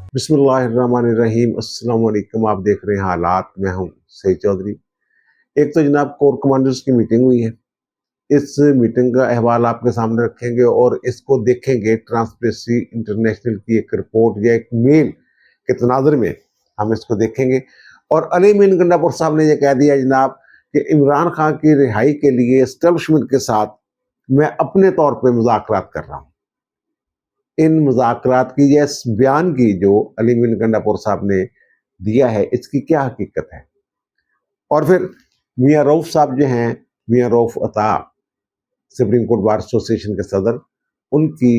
बिस्मिल्लाहिर्रहमानिर्रहीम। अस्सलाम वालेकुम। आप देख रहे हैं हालात। मैं हूं सईद चौधरी। एक तो जनाब कोर कमांडर्स की मीटिंग हुई है। इस मीटिंग का अहवाल आपके सामने रखेंगे और इसको देखेंगे ट्रांसपेरेंसी इंटरनेशनल की एक रिपोर्ट या एक मेल के तनाज़ुर में हम इसको देखेंगे। और अली मीन गंडापुर साहब ने यह कह दिया जनाब कि इमरान खान की रिहाई के लिए एस्टेब्लिशमेंट के साथ मैं अपने तौर पर मुज़ाकरात कर रहा हूँ। इन मुज़ाकरात की या इस बयान की जो अली मीन गंडापुर साहब ने दिया है, इसकी क्या हकीकत है। और फिर मियाँ रऊफ साहब जो हैं, मियाँ रऊफ अता, सुप्रीम कोर्ट बार एसोसिएशन के सदर, उनकी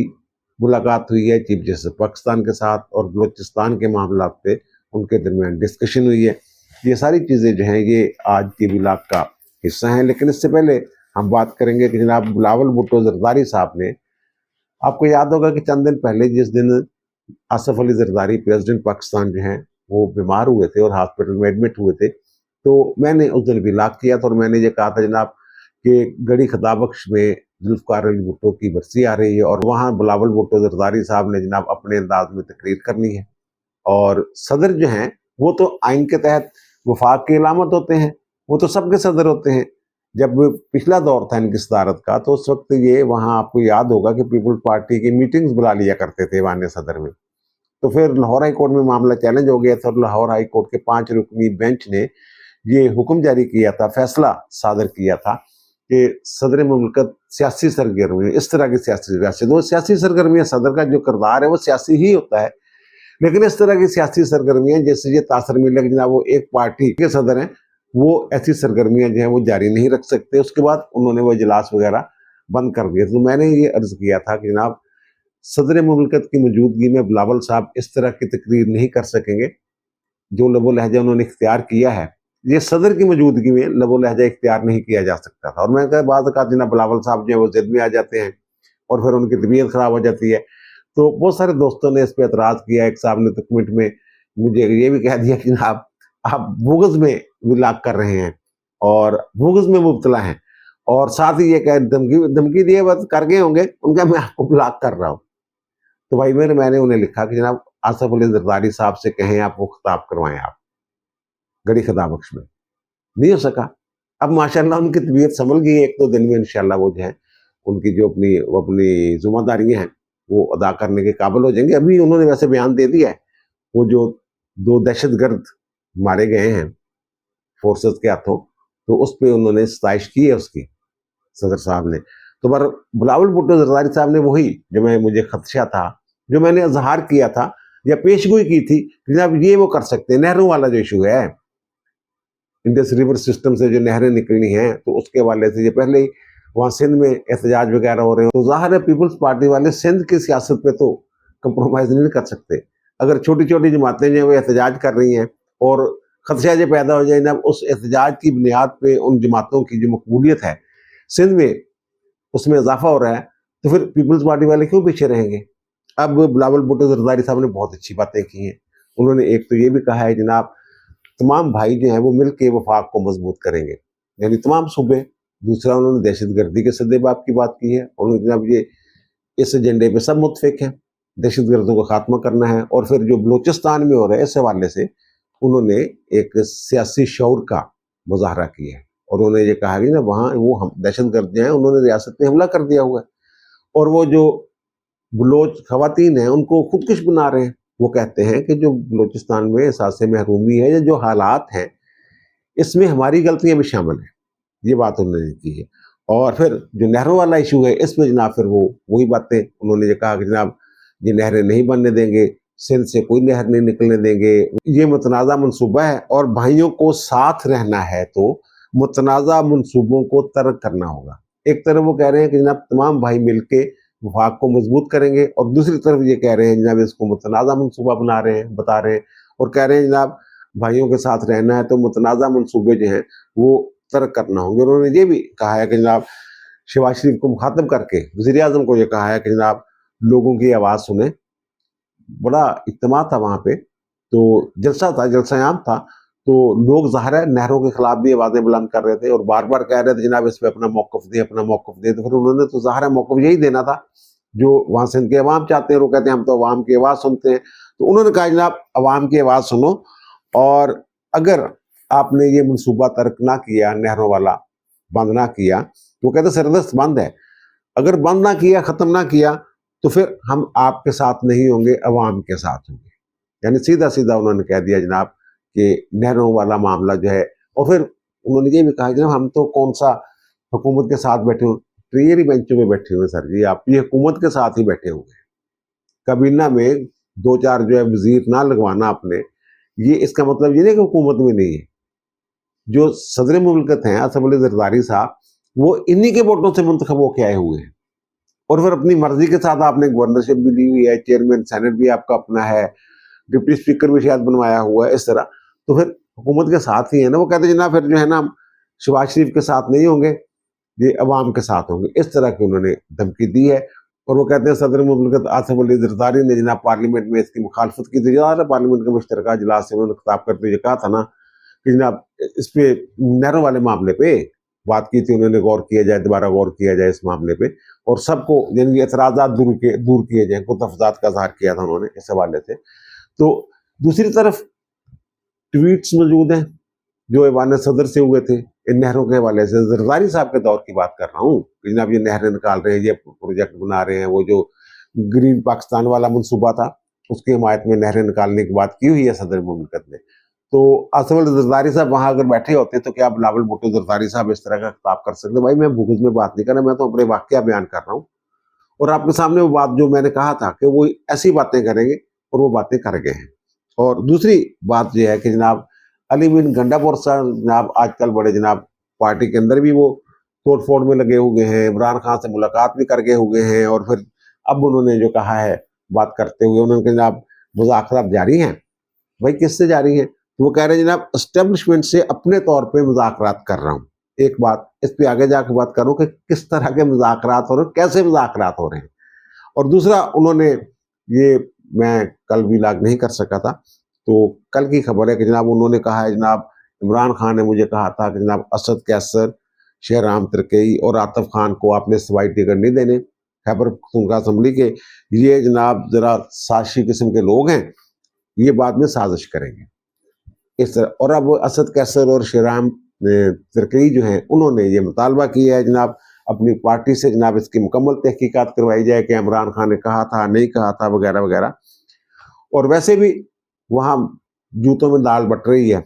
मुलाकात हुई है चीफ जस्टिस पाकिस्तान के साथ और बलोचिस्तान के मामला पे उनके दरमियान डिस्कशन हुई है। ये सारी चीज़ें जो हैं ये आज की व्लॉग का हिस्सा हैं। लेकिन इससे पहले हम बात करेंगे कि जनाब बिलावल भुट्टो जरदारी साहब ने, आपको याद होगा कि चंद दिन पहले जिस दिन आसिफ अली जरदारी प्रेसिडेंट पाकिस्तान जो हैं वो बीमार हुए थे और हॉस्पिटल में एडमिट हुए थे, तो मैंने उस दिन व्लॉग किया था और मैंने ये कहा था जनाब कि गढ़ी खिताबख्श में जुल्फ़िकार अली भुट्टो की बरसी आ रही है और वहाँ बिलावल भुट्टो जरदारी साहब ने जनाब अपने अंदाज में तकरीर करनी है। और सदर जो हैं वो तो आइन के तहत वफाक की अलामत होते हैं, वो तो सबके सदर होते हैं। जब पिछला दौर था इनकी सदारत का तो उस वक्त ये वहाँ आपको याद होगा कि पीपल्स पार्टी की मीटिंग्स बुला लिया करते थे वान सदर में। तो फिर लाहौर हाई कोर्ट में मामला चैलेंज हो गया था और लाहौर हाई कोर्ट के 5 रुकनी बेंच ने ये हुक्म जारी किया था, फैसला सादर किया था कि सदर मुमलकत सियासी सरगर्मी, इस तरह की सियासी सरगर्मियाँ, सदर का जो किरदार है वो सियासी ही होता है, लेकिन इस तरह की सियासी सरगर्मियाँ जैसे ये तासर मिलक जनाब वो एक पार्टी के सदर हैं, वो ऐसी सरगर्मियाँ जो हैं वो जारी नहीं रख सकते। उसके बाद उन्होंने वो इजलास वगैरह बंद कर दिया। तो मैंने ये अर्ज किया था कि जनाब सदर मुमलकत की मौजूदगी में बिलावल साहब इस तरह की तकरीर नहीं कर सकेंगे। जो लबो लहजा उन्होंने इख्तियार किया है, ये सदर की मौजूदगी में लबो लहजा इख्तियार नहीं किया जा सकता था। और मैंने कहा बाद का जनाब बिलावल साहब जो है वो जिद में आ जाते हैं और फिर उनकी तबीयत खराब हो जाती है। तो बहुत सारे दोस्तों ने इस पर एतराज़ किया। एक साहब ने तो कमेंट में मुझे ये भी कह दिया कि आप बुग़्ज़ में व्लॉग कर रहे हैं और बुग़्ज़ में मुब्तला हैं, और साथ ही ये कह धमकी दिए बस कर गए होंगे उनका मैं आपको व्लॉग कर रहा हूँ। तो भाई मैंने उन्हें लिखा कि जनाब आसिफ अली जरदारी साहब से कहें आप वो खिताब करवाएं, आप गढ़ी खिताबख्श में। नहीं हो सका। अब माशाल्लाह उनकी तबीयत संभल गई है, 1-2 दिन में इंशाल्लाह वो जो है उनकी जो अपनी जिम्मेदारियां हैं वो अदा करने के काबिल हो जाएंगे। अभी उन्होंने वैसे बयान दे दिया है, वो जो 2 दहशतगर्द मारे गए हैं फोर्सेस के हाथों, तो उस पर उन्होंने सताइश की है उसकी, सदर साहब ने। तो पर बिलावल भुट्टो जरदारी साहब ने वही जो मुझे खदशा था, जो मैंने इजहार किया था या पेशगोई की थी, जनाब ये वो कर सकते हैं। नहरों वाला जो इशू है, इंडस रिवर सिस्टम से जो नहरें निकलनी हैं, तो उसके वाले से ये पहले ही वहाँ सिंध में एहतजाज वगैरह हो रहे हैं, तो जाहिर है पीपल्स पार्टी वाले सिंध की सियासत पे तो कंप्रोमाइज़ नहीं कर सकते। अगर छोटी छोटी जमातें जो हैं वो एहतजाज कर रही हैं और खदशा जो पैदा हो जाए ना उस एहतजाज की बुनियाद पे उन जमातों की जो मकबूलियत है सिंध में, उसमें इजाफा हो रहा है, तो फिर पीपल्स पार्टी वाले क्यों पीछे रहेंगे। अब बिलावल भुट्टो जरदारी साहब ने बहुत अच्छी बातें की हैं। उन्होंने एक तो ये भी कहा है जनाब तमाम भाई जो हैं वो मिल के वफाक को मजबूत करेंगे, यानी तमाम सूबे। दूसरा उन्होंने दहशतगर्दी के सद्देबाब की बात की है, उन्होंने जनाब ये इस एजेंडे पे सब मुतफिक हैं, दहशतगर्दों का खात्मा करना है। और फिर जो बलूचिस्तान में हो रहा है इस हवाले से उन्होंने एक सियासी शऊर का मुजाहरा किया है और उन्होंने ये कहा कि ना वहाँ वो हम दहशतगर्द जो हैं उन्होंने रियासत में हमला कर दिया हुआ है और वो जो बलोच खवातीन हैं उनको खुदकुश बना रहे हैं। वो कहते हैं कि जो बलूचिस्तान में एहसास महरूमी है या जो हालात हैं इसमें हमारी गलतियां भी शामिल हैं, ये बात उन्होंने की है। और फिर जो नहरों वाला इशू है इसमें जनाब फिर वो वही बातें उन्होंने ये कहा कि जनाब ये नहरें नहीं बनने देंगे, सिंध से कोई नहर नहीं निकलने देंगे, ये मुतनाज़ा मनसूबा है और भाइयों को साथ रहना है तो मुतनाज़ा मनसूबों को तर्क करना होगा। एक तरफ वो कह रहे हैं कि जनाब तमाम भाई मिलके वफाक को मजबूत करेंगे और दूसरी तरफ ये कह रहे हैं जनाब इसको मुतनाज़ा मनसूबा बना रहे हैं, बता रहे हैं और कह रहे हैं जनाब भाइयों के साथ रहना है तो मुतनाज़ा मनसूबे जो हैं वो तर्क करना होंगे। उन्होंने ये भी कहा है कि जनाब शहबाज शरीफ को मुखातब करके वज़ीर आज़म को ये कहा है कि जनाब लोगों की आवाज़ सुने। बड़ा इज्तिमा था वहाँ पे, तो जलसा था, जलसा-ए-आम था, तो लोग ज़ाहिर है नहरों के खिलाफ भी आवाज़ें बुलंद कर रहे थे और बार बार कह रहे थे जनाब इस पे अपना मौक़िफ़ दे, अपना मौक़िफ़ दे। तो फिर उन्होंने तो ज़ाहिर है मौक़िफ़ यही देना था जो वहाँ सिंध के अवाम चाहते हैं। वो कहते हैं हम तो अवाम की आवाज़ सुनते हैं। تو انہوں نے کہا جناب عوام کی آواز سنو، اور اگر آپ نے یہ منصوبہ ترک نہ کیا، نہروں والا بند نہ کیا، وہ کہتے سردست بند ہے، اگر بند نہ کیا، ختم نہ کیا، تو پھر ہم آپ کے ساتھ نہیں ہوں گے، عوام کے ساتھ ہوں گے۔ یعنی سیدھا سیدھا انہوں نے کہہ دیا جناب کہ نہروں والا معاملہ جو ہے، اور پھر انہوں نے یہ بھی کہا جناب ہم تو کون سا حکومت کے ساتھ بیٹھے ہوئے، ٹریری بینچوں میں بیٹھے ہوئے سر جی، آپ یہ حکومت کے ساتھ ہی بیٹھے ہوئے ہیں، کابینہ میں 2-4 جو ہے وزیر نہ لگوانا اپنے، یہ اس کا مطلب یہ نہیں کہ حکومت میں نہیں ہے۔ جو صدر مملکت ہیں اسد علی زرداری صاحب، وہ انہی کے ووٹوں سے منتخب ہو کے آئے ہوئے ہیں، اور پھر اپنی مرضی کے ساتھ آپ نے گورنرشپ بھی دی ہوئی ہے، چیئرمین سینٹ بھی آپ کا اپنا ہے، ڈپٹی اسپیکر بھی شاید بنوایا ہوا ہے، اس طرح تو پھر حکومت کے ساتھ ہی ہے نا۔ وہ کہتے ہیں جناب پھر جو ہے نا ہم شہباز شریف کے ساتھ نہیں ہوں گے، یہ عوام کے ساتھ ہوں گے، اس طرح کی انہوں نے دھمکی دی ہے۔ اور وہ کہتے ہیں صدر مملکت اسد علی زرداری نے جناب پارلیمنٹ میں اس کی مخالفت کی تھی، پارلیمنٹ کے مشترکہ اجلاس سے انہوں نے خطاب کرتے ہوئے کہا تھا نا کہ جناب اس پہ نہروں والے معاملے پہ بات کی تھی، انہوں نے غور کیا جائے، دوبارہ غور کیا جائے اس معاملے پہ، اور سب کو یعنی اعتراضات دور کیے جائیں، کو تفضات کا اظہار کیا تھا انہوں نے اس حوالے سے۔ تو دوسری طرف ٹویٹس موجود ہیں جو ایوان صدر سے ہوئے تھے ان نہروں کے حوالے سے، زرداری صاحب کے دور کی بات کر رہا ہوں کہ جناب یہ نہریں نکال رہے ہیں، یہ پروجیکٹ بنا رہے ہیں، وہ جو گرین پاکستان والا منصوبہ تھا اس کی حمایت میں نہریں نکالنے کی بات کی ہوئی ہے صدر مملکت نے۔ تو اسد علی زرداری صاحب وہاں اگر بیٹھے ہوتے تو کیا بلاول بھٹو زرداری صاحب اس طرح کا خطاب کر سکتے؟ بھائی میں بغض میں بات نہیں کر رہا، میں تو اپنے واقعہ بیان کر رہا ہوں، اور آپ کے سامنے وہ بات جو میں نے کہا تھا کہ وہ ایسی باتیں کریں گے، اور وہ باتیں کر گئے ہیں۔ اور دوسری بات یہ ہے کہ جناب علی مین گنڈا پور صاحب جناب آج کل بڑے جناب پارٹی کے اندر بھی وہ توڑ پھوڑ میں لگے ہوئے ہیں، عمران خان سے ملاقات بھی کر گئے ہوئے ہیں، اور پھر اب انہوں نے جو کہا ہے بات کرتے ہوئے انہوں نے جناب مذاکرات جاری ہیں۔ بھائی کس سے جاری ہیں؟ وہ کہہ رہے ہیں جناب اسٹیبلشمنٹ سے اپنے طور پہ مذاکرات کر رہا ہوں۔ ایک بات اس پہ آگے جا کے بات کروں کہ کس طرح کے مذاکرات ہو رہے ہیں، کیسے مذاکرات ہو رہے ہیں۔ اور دوسرا انہوں نے یہ میں کل بھی لاگ نہیں کر سکا تھا، تو کل کی خبر ہے کہ جناب انہوں نے کہا ہے جناب عمران خان نے مجھے کہا تھا کہ جناب اسد کیسر، شہرام ترکئی اور عاطف خان کو آپ نے استوائی ٹکٹ نہیں دینے خیبر پختونخوا اسمبلی کے، یہ جناب ذرا سازشی قسم کے لوگ ہیں، یہ بعد میں سازش کریں گے اس طرح۔ اور اب اسد کیسر اور شہرام ترکئی جو ہیں انہوں نے یہ مطالبہ کیا ہے جناب اپنی پارٹی سے جناب اس کی مکمل تحقیقات کروائی جائے کہ عمران خان نے کہا تھا نہیں کہا تھا وغیرہ وغیرہ۔ اور ویسے بھی وہاں جوتوں میں دال بٹ رہی ہے،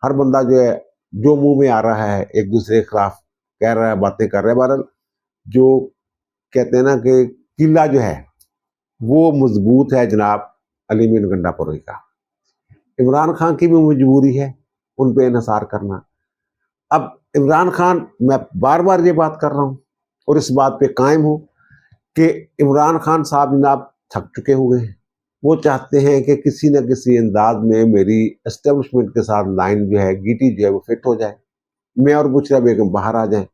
ہر بندہ جو ہے جو منہ میں آ رہا ہے ایک دوسرے کے خلاف کہہ رہا ہے، باتیں کر رہا ہے۔ بہرحال جو کہتے ہیں نا کہ قلعہ جو ہے وہ مضبوط ہے جناب علی مین گنڈا پوری کا۔ عمران خان کی بھی مجبوری ہے ان پہ انحصار کرنا۔ اب عمران خان، میں بار بار یہ بات کر رہا ہوں اور اس بات پہ قائم ہوں کہ عمران خان صاحب جناب تھک چکے ہوئے ہیں، وہ چاہتے ہیں کہ کسی نہ کسی انداز میں میری اسٹیبلشمنٹ کے ساتھ لائن جو ہے، گیٹی جو ہے وہ فٹ ہو جائے، میں اور بشرا بیگم باہر آ جائیں۔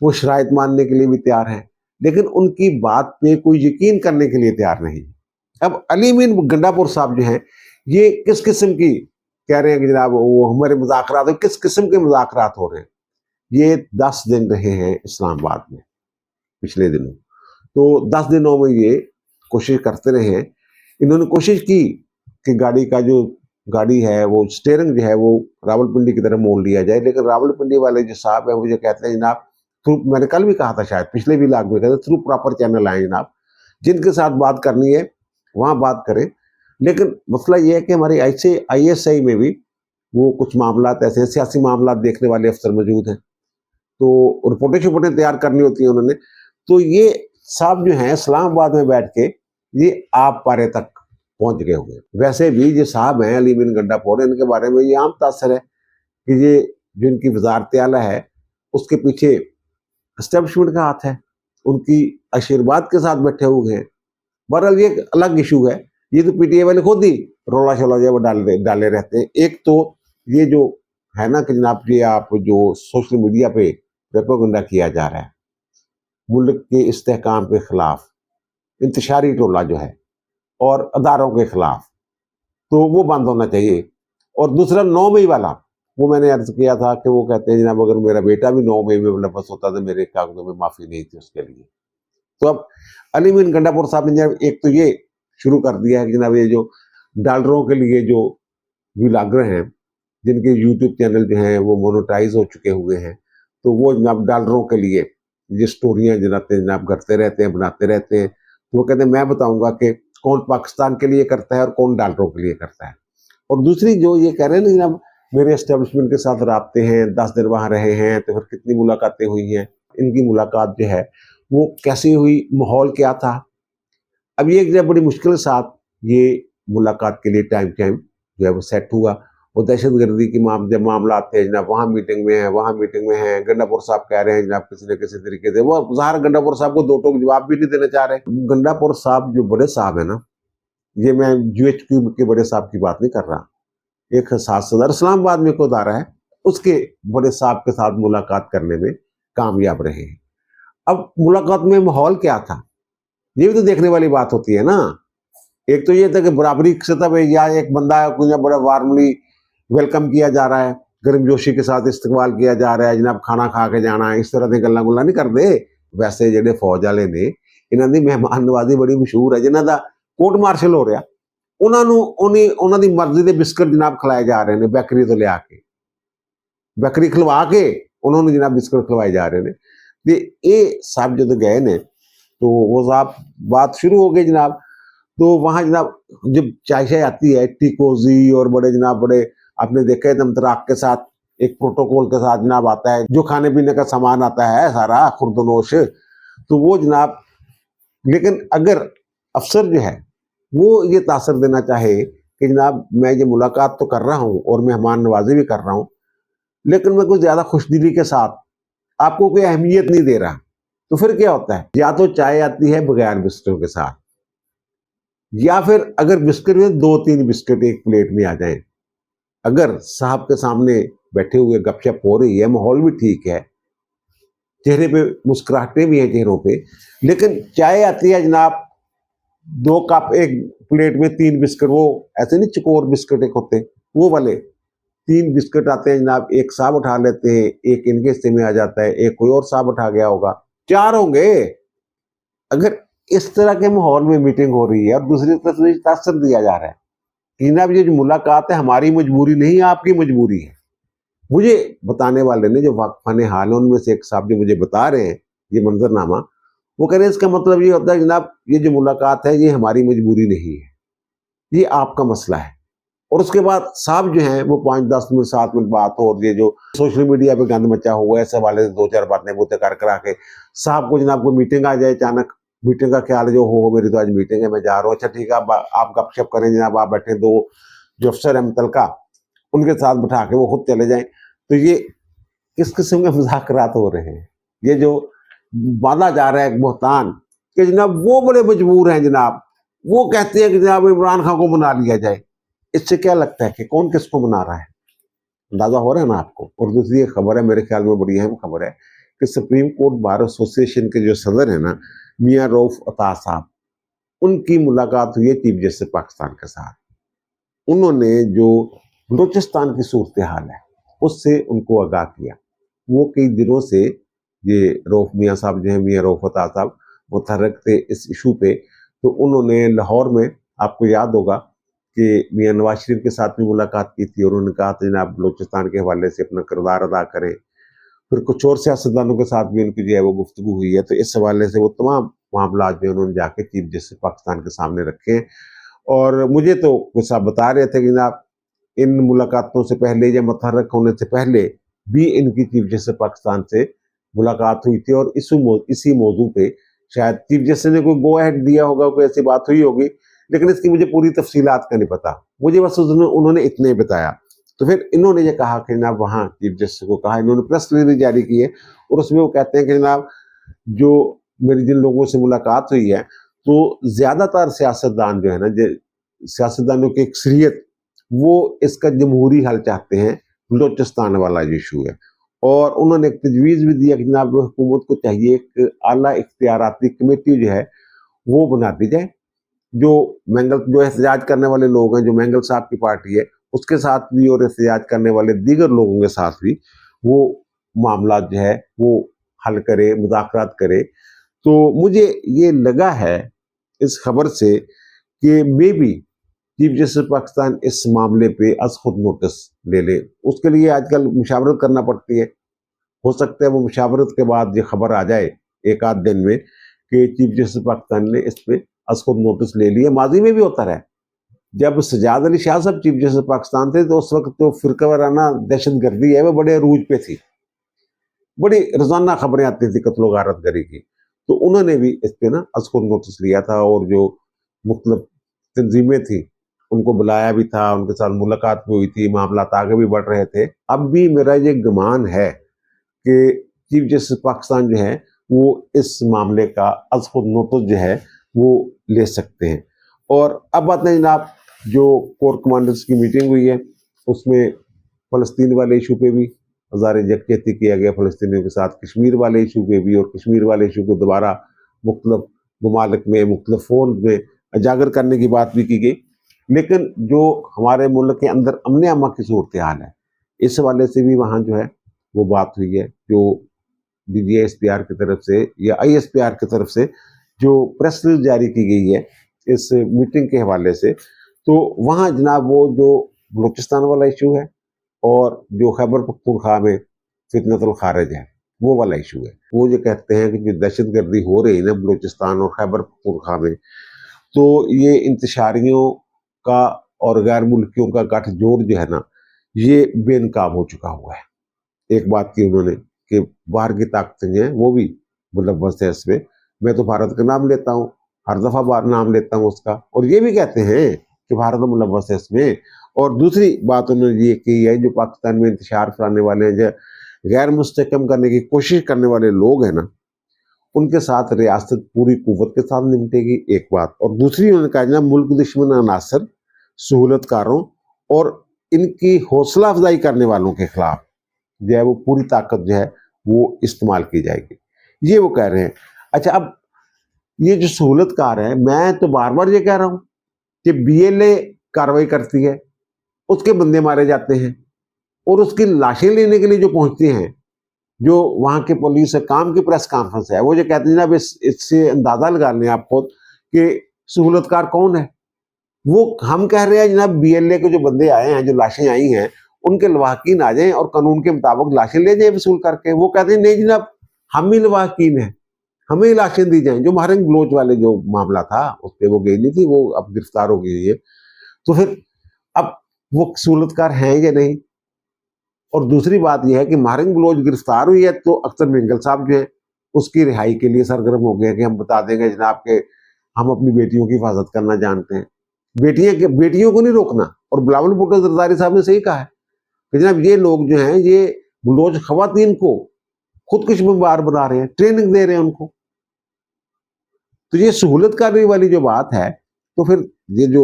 وہ شرائط ماننے کے لیے بھی تیار ہیں، لیکن ان کی بات پہ کوئی یقین کرنے کے لیے تیار نہیں۔ اب علی مین گنڈا پور صاحب جو ہیں یہ کس قسم کی کہہ رہے ہیں کہ جناب وہ ہمارے مذاکرات، کس قسم کے مذاکرات ہو رہے ہیں؟ یہ 10 دن رہے ہیں اسلام آباد میں پچھلے دنوں، تو 10 دنوں میں یہ کوشش کرتے رہے ہیں۔ انہوں نے کوشش کی کہ گاڑی کا جو گاڑی ہے وہ سٹیئرنگ جو ہے وہ راولپنڈی کی طرف موڑ لیا جائے، لیکن راولپنڈی والے جو صاحب ہیں مجھے کہتے ہیں جناب میں نے کل بھی کہا تھا، شاید پچھلے بھی لاگ میں کہتے تھرو پراپر چینل آئیں جناب، جن کے ساتھ بات کرنی ہے وہاں بات کریں۔ لیکن مسئلہ یہ ہے کہ ہماری آئی ایس آئی میں بھی وہ کچھ معاملات ایسے ہیں، سیاسی معاملات دیکھنے والے افسر موجود ہیں، تو رپورٹیں تیار کرنی ہوتی ہیں انہوں نے۔ تو یہ صاحب جو ہیں اسلام آباد میں بیٹھ کے یہ آپ پارے تک پہنچ گئے ہوئے۔ ویسے بھی جو صاحب ہیں علی مین گنڈا پور، ان کے بارے میں یہ عام تاثر ہے کہ یہ جو ان کی وزارت اعلیٰ ہے اس کے پیچھے اسٹیبلشمنٹ کا ہاتھ ہے، ان کی آشیرواد کے ساتھ بیٹھے ہوئے ہیں۔ بہرحال یہ ایک الگ ایشو ہے، یہ تو پی ٹی آئی والے خود ہی رولا شولا جو ڈالے رہتے ہیں۔ ایک تو یہ جو ہے نا کہ جناب یہ آپ جو سوشل میڈیا پہ پروپیگنڈا کیا جا رہا ہے ملک کے استحکام کے خلاف، انتشاری ٹولہ جو ہے اور اداروں کے خلاف، تو وہ بند ہونا چاہیے۔ اور دوسرا 9 مئی والا، وہ میں نے عرض کیا تھا کہ وہ کہتے ہیں جناب اگر میرا بیٹا بھی 9 مئی میں ملوث ہوتا تو میرے کاغذوں میں معافی نہیں تھی اس کے لیے۔ تو اب علی مین گنڈا پور صاحب نے ایک تو یہ शुरू कर दिया है कि जनाब ये जो डॉलरों के लिए जो व्लॉगर हैं, जिनके यूट्यूब चैनल जो हैं वो मोनेटाइज हो चुके हुए हैं, तो वो जनाब डॉलरों के लिए ये स्टोरियाँ जनाब करते रहते हैं, बनाते रहते हैं। तो वो कहते हैं मैं बताऊंगा कि कौन पाकिस्तान के लिए करता है और कौन डॉलरों के लिए करता है। और दूसरी जो ये कह रहे हैं ना जनाब मेरे एस्टेब्लिशमेंट के साथ राब्ते हैं, 10 दिन वहाँ रहे हैं, तो फिर कितनी मुलाकातें हुई हैं, इनकी मुलाकात जो है वो कैसे हुई, माहौल क्या था। अब ये जो बड़ी मुश्किल के साथ ये मुलाकात के लिए टाइम जो है वो सेट हुआ। और दहशत गर्दी की जब मामला आते हैं जनाब वहाँ मीटिंग में है, वहाँ मीटिंग में है, गंडापुर साहब कह रहे हैं जनाब किसी न किसी तरीके से, वो ज़ाहिर गंडापुर साहब को दो टोक जवाब भी नहीं देना चाह रहे। गंडापुर साहब जो बड़े साहब है ना, ये मैं यूएचक्यू के बड़े साहब की बात नहीं कर रहा, एक साथ सदर इस्लामाबाद में को दारा है, उसके बड़े साहब के साथ मुलाकात करने में कामयाब रहे हैं। अब मुलाकात में माहौल क्या था, ये भी तो देखने वाली बात होती है ना। एक तो ये था कि बराबरी की सतह पे या एक बंदा कुछ बड़ा वार्मली वेलकम किया जा रहा है, गर्मजोशी के साथ इस्तकबाल किया जा रहा है, जनाब खाना खा के जाना है, इस तरह की गल्लां गुल्लां नहीं करते। वैसे ਜਿਹੜੇ फौज वाले ने इन्हां दी मेहमान नवाजी बड़ी मशहूर है, जिन्हां दा कोर्ट मार्शल हो रहा, ਉਹਨਾਂ ਦੀ ਮਰਜ਼ੀ ਦੇ ਬਿਸਕਟ ਜਨਾਬ ਖਿਲਾਏ ਜਾ ਰਹੇ ਨੇ, ਬੇਕਰੀ ਤੋਂ ਲਿਆ ਕੇ ਬੇਕਰੀ ਖਿਲਵਾ ਕੇ ਉਹਨਾਂ ਨੂੰ ਜਨਾਬ ਬਿਸਕਟ ਖਿਲਵਾਏ ਜਾ ਰਹੇ ਨੇ। ਤੇ ਇਹ ਸਭ ਜਦੋਂ ਗਏ ਨੇ तो वो साहब बात शुरू हो गई जनाब। तो वहाँ जनाब जब चाय शाय आती है, टीकोजी और बड़े जनाब बड़े आपने देखा है तमतराक के साथ एक प्रोटोकॉल के साथ जनाब आता है, जो खाने पीने का सामान आता है सारा खुर्दनोश, तो वो जनाब, लेकिन अगर अफसर जो है वो ये तासर देना चाहे कि जनाब मैं ये मुलाकात तो कर रहा हूँ और मेहमान नवाजी भी कर रहा हूँ, लेकिन मैं कुछ ज़्यादा खुशदिली के साथ आपको कोई अहमियत नहीं दे रहा, तो फिर क्या होता है, या तो चाय आती है बगैर बिस्किटों के साथ, या फिर अगर बिस्किट में 2-3 बिस्किट एक प्लेट में आ जाएं, अगर साहब के सामने बैठे हुए गपशप हो रही है, माहौल भी ठीक है, चेहरे पे मुस्कुराहटें भी हैं चेहरों पे, लेकिन चाय आती है जनाब 2 कप एक प्लेट में 3 बिस्किट, वो ऐसे नहीं चकोर बिस्किट एक होते वो वाले 3 बिस्किट आते हैं जनाब, एक साहब उठा लेते हैं, एक इनके हिस्से में आ जाता है, एक कोई और साहब उठा गया होगा, 4 होंगे। अगर इस तरह के माहौल में मीटिंग हो रही है और दूसरी तरफ तासर दिया जा रहा है कि जनाब ये जो मुलाकात है हमारी मजबूरी नहीं है, आपकी मजबूरी है। मुझे बताने वाले ने जो वाकफाने हाल है उनमें से एक साहब जो मुझे बता रहे हैं ये मंजरनामा, वो कह रहे हैं इसका मतलब ये होता है जनाब ये जो मुलाकात है ये हमारी मजबूरी नहीं है, ये आपका मसला है। और उसके बाद साहब जो हैं वो 5-10 मिनट 7 मिनट बात हो, और ये जो सोशल मीडिया पे गंद मचा हुआ है, इस हवाले से 2-4 बातें बोते कर करा के साहब को जनाब कोई मीटिंग आ जाए अचानक, मीटिंग का ख्याल है जो हो मेरी तो आज मीटिंग है मैं जा रहा हूँ, अच्छा ठीक है आप गपशप करें जनाब, आप बैठे, 2 जो अफसर है मुतलका उनके साथ बिठा के वो खुद चले जाएं। तो ये किस किस्म के मुज़ाकरात हो रहे हैं, ये जो बांधा जा रहा है एक बहतान कि जनाब वो बड़े मजबूर हैं जनाब, वो कहते हैं कि जनाब इमरान खान को बना लिया जाए। इससे क्या लगता है कि कौन किसको मना रहा है, अंदाजा हो रहा है ना आपको। और दूसरी एक खबर है मेरे ख्याल में बड़ी अहम खबर है कि सुप्रीम कोर्ट बार एसोसिएशन के जो सदर है ना मियां रऊफ अता साहब, उनकी मुलाकात हुई है चीफ जस्टिस पाकिस्तान के साथ। उन्होंने जो बलूचिस्तान की सूरत हाल है उससे उनको आगाह किया। वो कई दिनों से ये रऊफ मियां साहब जो है मियां रऊफ अता साहब मुतहर्रिक थे इस इशू पे, तो उन्होंने लाहौर में आपको याद होगा कि मियां नवाज शरीफ के साथ भी मुलाकात की थी और उन्होंने कहा था जनाब बलूचिस्तान के हवाले से अपना किरदार अदा करें। फिर कुछ और सियासतदानों के साथ भी उनकी जो है वो गुफ्तगू हुई है, तो इस हवाले से वो तमाम मामला जो उन्होंने जाके चीफ जस्टिस पाकिस्तान के सामने रखे हैं। और मुझे तो कुछ साहब बता रहे थे कि जनाब इन मुलाकातों से पहले या मुतहर्रिक होने से पहले भी इनकी चीफ जस्टिस पाकिस्तान से मुलाकात हुई थी, और इसी मौजू पे शायद चीफ जस्टिस ने कोई गो अहेड दिया होगा, कोई ऐसी बात हुई होगी, लेकिन इसकी मुझे पूरी तफसीलात का नहीं पता, मुझे बस उन्होंने इतने बताया। तो फिर इन्होंने ये कहा कि जनाब वहाँ चीफ जस्टिस को कहा, इन्होंने प्रेस रिलीज जारी की है और उसमें वो कहते हैं कि जनाब जो मेरी जिन लोगों से मुलाकात हुई है तो ज़्यादातर सियासतदान जो है ना, सियासतदानों की अक्सरियत वो इसका जमहूरी हल चाहते हैं, बलूचिस्तान वाला इशू है। और उन्होंने एक तजवीज़ भी दिया कि जनाब हुकूमत को चाहिए एक आला इख्तियाराती कमेटी जो है वो बना दी जाए, जो एहतजाज करने वाले लोग हैं, जो मैंगल साहब की पार्टी है उसके साथ भी और एहतजाज करने वाले दीगर लोगों के साथ भी वो मामला जो है वो हल करे, मुज़ाकरात करे। तो मुझे ये लगा है इस खबर से کہ may be chief justice Pakistan इस मामले पे अज खुद नोटिस ले ले। उसके लिए आजकल मुशावरत करना पड़ती है। हो सकता है वो मुशावरत के बाद ये खबर आ जाए एक आध दिन में कि चीफ जस्टिस पाकिस्तान ने इस पे अज खुद नोटिस ले लिया। माजी में भी होता रहा, जब सजाद अली शाह साहब चीफ जस्टिस पाकिस्तान थे तो उस वक्त तो फिरका वाराना दहशत गर्दी है वो बड़े अरूज पे थी, बड़ी रोजाना खबरें आती थी कत्ल गारत गरी की। तो उन्होंने भी इस पे ना अज खुद नोटिस लिया था और जो मुख्तलिफ तंजीमें थी उनको बुलाया भी था, उनके साथ मुलाकात भी हुई थी, मामला आगे भी बढ़ रहे थे। अब भी मेरा ये गुमान है कि चीफ जस्टिस पाकिस्तान जो है वो इस मामले का अज खुद नोटिस जो है वो ले सकते हैं। और अब बात है जनाब, जो कोर कमांडर्स की मीटिंग हुई है उसमें फ़लस्तीन वाले इशू पे भी हज़ार यकजहती किया गया फ़लस्तीनियों के साथ, कश्मीर वाले इशू पे भी, और कश्मीर वाले इशू को दोबारा मुख्तलिफ ममालिक में मुख्तलिफ फ़ोरम में उजागर करने की बात भी की गई। लेकिन जो हमारे मुल्क के अंदर अमन अमा की सूरत हाल है इस हवाले से भी वहाँ जो है वो बात हुई है। जो DGSPR की तरफ से या ISPR की तरफ से जो प्रेस रिलीज जारी की गई है इस मीटिंग के हवाले से, तो वहाँ जनाब वो जो बलूचिस्तान वाला इशू है और जो खैबर पख्तूनख्वा में फितनतुल खारिज है वो वाला इशू है। वो जो कहते हैं कि जो दहशत गर्दी हो रही है ना बलूचिस्तान और खैबर पख्तूनख्वा में, तो ये इंतशारियों का और गैर मुल्कियों का गठजोड़ जो है ना ये बेनकाब हो चुका हुआ है। एक बात की उन्होंने कि बाहर की ताकतें जो हैं वो भी मुलव्वस है इसमें। मैं तो भारत का नाम लेता हूँ, हर दफ़ा नाम लेता हूँ उसका, और ये भी कहते हैं कि भारत मुलव्वस है इसमें। और दूसरी बात उन्होंने ये की है, जो पाकिस्तान में इंतशार फैलाने वाले हैं, जो गैर मुस्तहकम करने की कोशिश करने वाले लोग हैं ना, उनके साथ रियासत पूरी कुव्वत के साथ निपटेगी, एक बात। और दूसरी उन्होंने कहा ना मुल्क दुश्मन अनासर, सहूलतकारों और इनकी हौसला अफजाई करने वालों के खिलाफ जो है वो पूरी ताकत जो है वो इस्तेमाल की जाएगी, ये वो कह रहे हैं। अच्छा, अब ये जो सहूलतकार है, मैं तो बार बार ये कह रहा हूँ कि BLA कार्रवाई करती है, उसके बंदे मारे जाते हैं, और उसकी लाशें लेने के लिए जो पहुंचते हैं, जो वहां के पुलिस काम की प्रेस कॉन्फ्रेंस है, वो जो कहते हैं जनाब इससे अंदाजा लगा लें आप खुद कि सहूलतकार कौन है। वो हम कह रहे हैं जनाब BLA के जो बंदे आए हैं, जो लाशें आई हैं, उनके लवाहकीन आ जाएं और कानून के मुताबिक लाशें ले जाए वसूल करके। वो कहते हैं नहीं जनाब हम ही लवाहकीन हैं, हमें ही लाशें दी जाएं। जो महरंग बलोच वाले जो मामला था उस पर वो गई नहीं थी, वो अब गिरफ्तार हो गई है। तो फिर अब वो सहूलतकार हैं या नहीं। और दूसरी बात यह है कि महरंग बलोच गिरफ्तार हुई है तो अख्तर मेंगल साहब जो है उसकी रिहाई के लिए सरगर्म हो गए कि हम बता देंगे जनाब के हम अपनी बेटियों की हिफाजत करना जानते हैं। बेटियों को नहीं रोकना। और बिलावल भुट्टो जरदारी साहब ने सही कहा है कि जनाब ये लोग जो हैं ये बलोच खवातीन को खुदकुश बमबार बना रहे हैं, ट्रेनिंग दे रहे हैं उनको। तो ये सहूलतकारी वाली जो बात है, तो फिर ये जो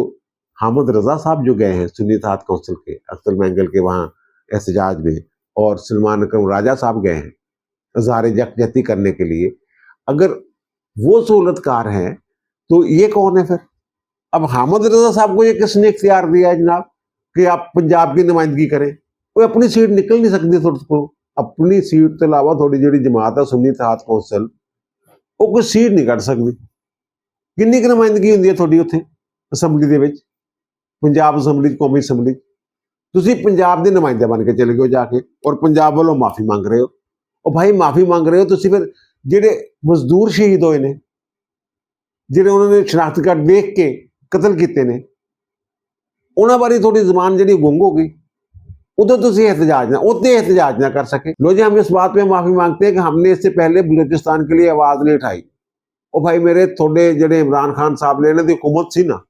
हामिद रजा साहब जो गए हैं सुन्नी इत्तेहाद काउंसिल के अख्तर मेंगल के वहाँ एहतजाज में, और सलमान अकरम राजा साहब गए हैं इज़हार यकजहती करने के लिए, अगर वो सहूलतकार हैं तो ये कौन है फिर? अब हामिद रजा साहब को ये किसने इख्तियार दिया है जनाब कि आप पंजाब की नुमाइंदगी करें? कोई अपनी सीट निकल नहीं सकती थोड़ी को, अपनी सीट के अलावा थोड़ी जी जमात है सुन्नी इत्तेहाद काउंसिल वो कोई सीट नहीं कट सकती। किन्नी की नुमाइंदगी होंदी है थोड़ी उत्थे असैंबली दे विच, पंजाब असैंबली कौमी असैंबली, तुसी पंजाब दे नुमाइंदे बन के चले गए जाके और पंजाब वालों माफी मांग रहे हो। और भाई माफी मांग रहे हो तुसी, फिर जेडे मजदूर शहीद होए ने, जेडे उन्होंने शनाख्ती कार्ड देख के कतल किए ने, उन्होंने बारे थोड़ी जबान जी गुंग हो गई, उधर तुसी एहतजाज ना उतने एहतजाज ना कर सके। लो जी हम इस बात पे माफी मांगते हैं कि हमने इससे पहले बलूचिस्तान के लिए आवाज नहीं उठाई। और भाई मेरे थोड़े जेडे इमरान खान साहब ने दी हुकूमत सी ना,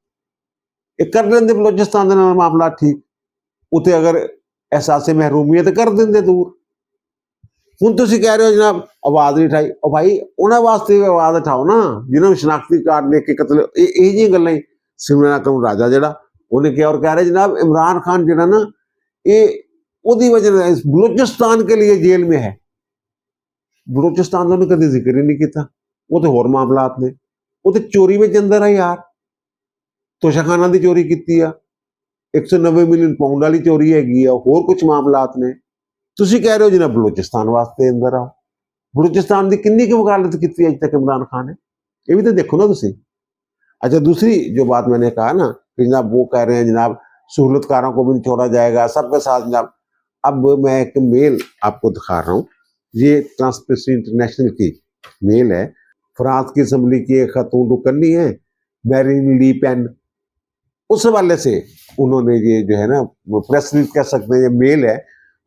एक कर लेंदे बलूचिस्तान का मामला ठीक, उते अगर एहसास महरूमी है तो कर देंगे दूर। हुण तुसी कह रहे हो जनाब आवाज नहीं उठाई, और भाई उन्होंने वास्ते भी आवाज उठाओ ना जिन्होंने शनाख्ती कार्ड देख के कतल, यही जी गल्लां ही सिमरन अकरम राजा जड़ा उन्हें किया, और कह रहे जनाब इमरान खान जड़ा ना ये उदी वजह बलूचिस्तान के लिए जेल में है। बलूचिस्तान का उन्हें कभी जिक्र ही नहीं किया, वो तो होर मामलात ने, वो तो चोरी में अंदर है यार, तोशाखाना की चोरी की, 190 मिलियन पाउंड वाली चोरी हैगी, होर कुछ मामलात ने। तुसी कह रहे हो जनाब बलूचिस्तान वास्ते अंदर आओ, बलूचिस्तान की किन्नी की वकालत की अज तक इमरान खान ने, ये भी तो देखो ना तुसी। अच्छा, दूसरी जो बात मैंने कहा ना कि जनाब वो कह रहे हैं जनाब सहूलतकारों को भी नहीं छोड़ा जाएगा, सबके साथ जनाब। अब मैं एक मेल आपको दिखा रहा हूँ, ये ट्रांसपेरेंसी इंटरनेशनल की मेल है। फ्रांस की असम्बली की एक खातून रुकन नहीं है, मैरीन ली पेन, उस हवाले से उन्होंने ये जो है ना प्रेस रिलीज कह सकते हैं, ये मेल है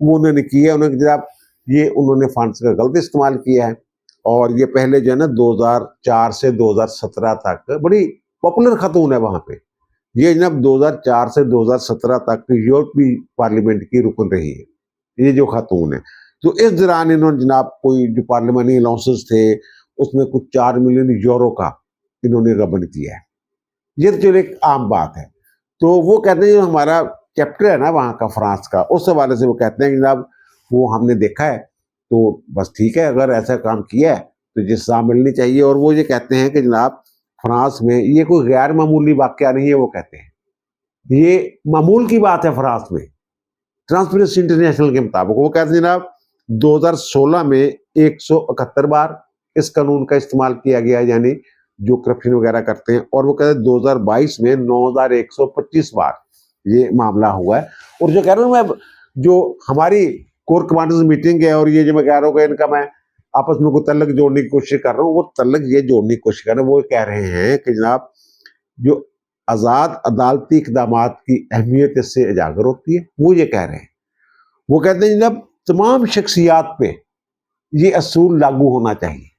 वो उन्होंने की है। उन्होंने जनाब ये उन्होंने फंड्स का गलत इस्तेमाल किया है, और ये पहले जो है ना 2004 से 2017 तक बड़ी पॉपुलर खातून है वहां पे। ये जनाब 2004 से 2017 तक यूरोपीय पार्लियामेंट की रुकन रही है, ये जो खातून है। तो इस दौरान इन्होंने जनाब कोई जो पार्लियामेंट्री अलाउंसेस थे उसमें कुछ 4 मिलियन यूरो का इन्होंने गबन किया है। ये तो चलो एक आम बात है। तो वो कहते हैं जो हमारा चैप्टर है ना वहाँ का फ्रांस का, उस हवाले से वो कहते हैं कि जनाब वो हमने देखा है, तो बस ठीक है, अगर ऐसा काम किया है तो ये सजा मिलनी चाहिए। और वो ये कहते हैं कि जनाब फ्रांस में ये कोई गैर मामूली वाकया नहीं है, वो कहते हैं ये मामूल की बात है फ्रांस में ट्रांसपेरेंसी इंटरनेशनल के मुताबिक। वो कहते हैं जनाब 2016 में 171 बार इस कानून का इस्तेमाल किया गया, यानी जो करप्शन वगैरह करते हैं। और वो कहते हैं 2022 में 9125 बार ये मामला हुआ है। और जो कह रहा हूँ मैं, जो हमारी कोर कमांडर्स मीटिंग है और ये जो मैं कह रहा हूँ कि इनका मैं आपस में कोई तल्लक जोड़ने की कोशिश कर रहा हूँ, वो तल्लक ये जोड़ने की कोशिश कर रहे हैं। वो कह रहे हैं कि जनाब जो आज़ाद अदालती इक़दाम की अहमियत इससे उजागर होती है, वो ये कह रहे हैं। वो कहते हैं जनाब तमाम शख्सियात पे ये असूल लागू होना चाहिए,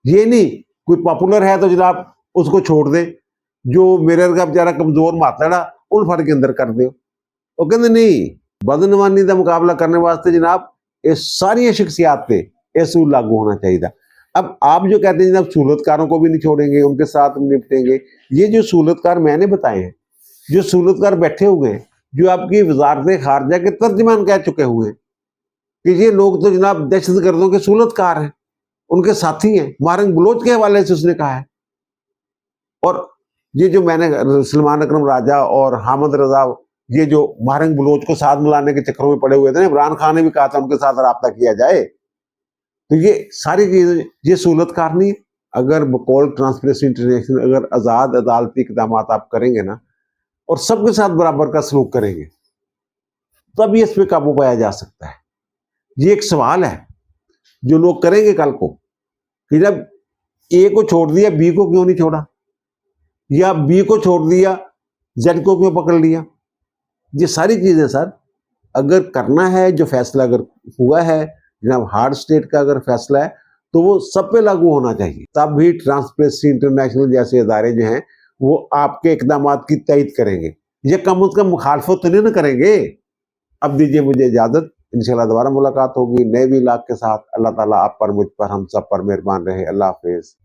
ये नहीं कोई पॉपुलर है तो जनाब उसको छोड़ दे, जो मेरे का बेचारा कमजोर मातड़ा उन फड़ के अंदर कर दो। वो कहते नहीं, बदनवानी का मुकाबला करने वास्ते जनाब ये सारी शख्सियात पे असूल लागू होना चाहिए था। अब आप जो कहते हैं जनाब सहूलतकारों को भी नहीं छोड़ेंगे, उनके साथ निपटेंगे, ये जो सहूलतकार मैंने बताए हैं, जो सहूलतकार बैठे हुए हैं, जो आपकी वजारत खारजा के तर्जमान कह चुके हुए हैं कि ये लोग तो जनाब दहशत गर्दों के सहूलतकार हैं, उनके साथी हैं, मारंग बलोच के हवाले से उसने कहा है। और ये जो मैंने सलमान अकरम राजा और हामिद रजा ये जो मारंग बलोच को साथ मिलाने के चक्करों में पड़े हुए थे, इमरान खान ने भी कहा था उनके साथ राब्ता किया जाए, तो ये सारी चीजें ये सहूलतकार नहीं है। अगर बकौल ट्रांसपेरेंसी इंटरनेशनल अगर आज़ाद अदालती इक़दाम आप करेंगे ना और सबके साथ बराबर का सलूक करेंगे, तब ये इस पर काबू पाया जा सकता है। ये एक सवाल है जो लोग करेंगे कल को कि जब ए को छोड़ दिया बी को क्यों नहीं छोड़ा, या बी को छोड़ दिया जेड को क्यों पकड़ लिया। ये सारी चीजें सर अगर करना है, जो फैसला अगर हुआ है जनाब हार्ड स्टेट का अगर फैसला है, तो वो सब पे लागू होना चाहिए। तब भी ट्रांसपेरेंसी इंटरनेशनल जैसे इदारे जो हैं वो आपके इकदाम की तइद करेंगे, ये कम अज कम मुखालफत तो नहीं ना करेंगे। अब दीजिए मुझे इजाजत, इंशाल्लाह दोबारा मुलाकात होगी नए व्लॉग के साथ। अल्लाह ताला आप पर, मुझ पर, हम सब पर मेहरबान रहे। अल्लाह हाफिज।